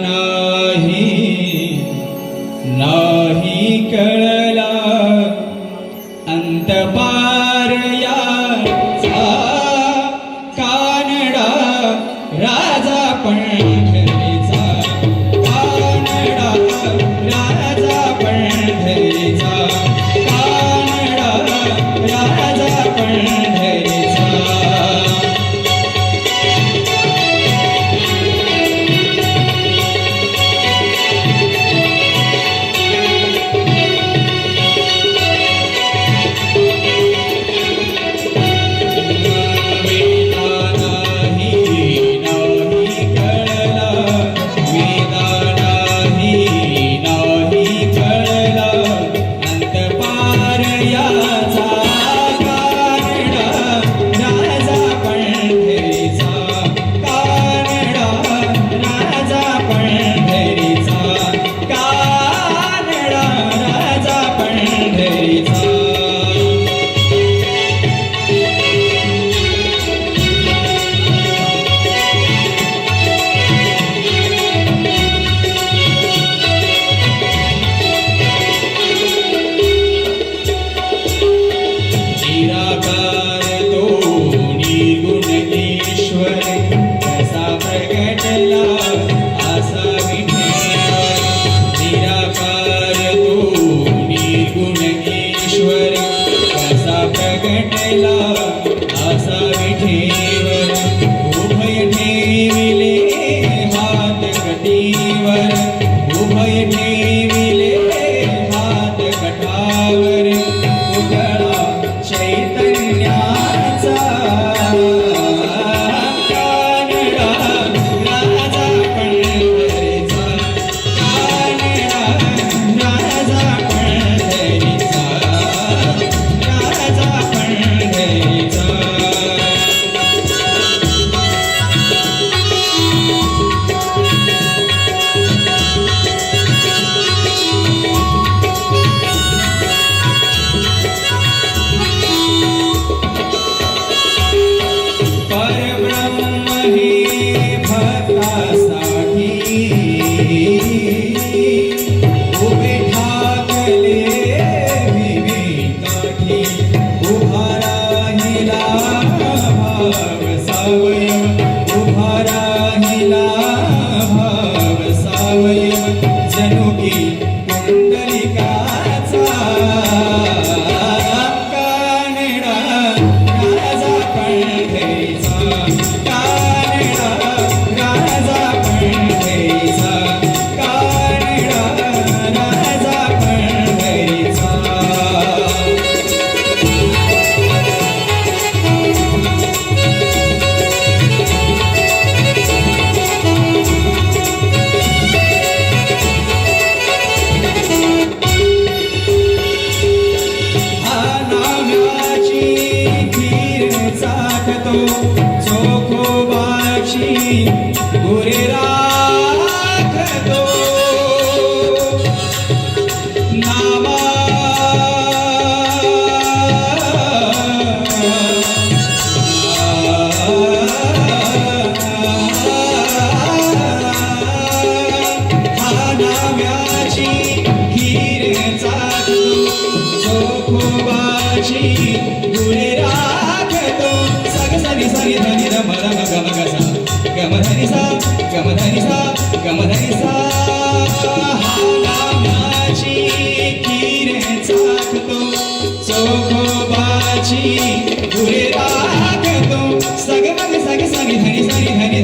नाही नाही कळला अंत पार याचा कानडा राजा पंढरीचा कानडा राजा पंढरीचा कानडा राजा पंढरीचा आसा विठेवर उभय ठेविले हात कटीवर उभय ठेविले हात कटावर उजळा चैतन्याचा कानडा राजा पंढरीचा कानडा राजा पंढरीचा राजा पंढरीचा परब्रह्म हे भक्तासाठी उभे ठाकले विवेकाठी उभा राहिला भाव सावयव उभा राहिला भाव सावयव जणू की पुंडलिकाचा कानडा राजा पंढरीचा कानडा राजा पंढरीचा कानडा राजा पंढरीचा चोखोबाची गुरे राखतो नावा नाव्याची खीर चाखतो चोखोबाची गुरे राखतो सरी सरी धनी रम रम गम गसा गम धनी सा गम धनी सा गम धनी सा नामाची खीर चाखतो चोखोबाची गुरे राखतो सग मग सग सरी धनी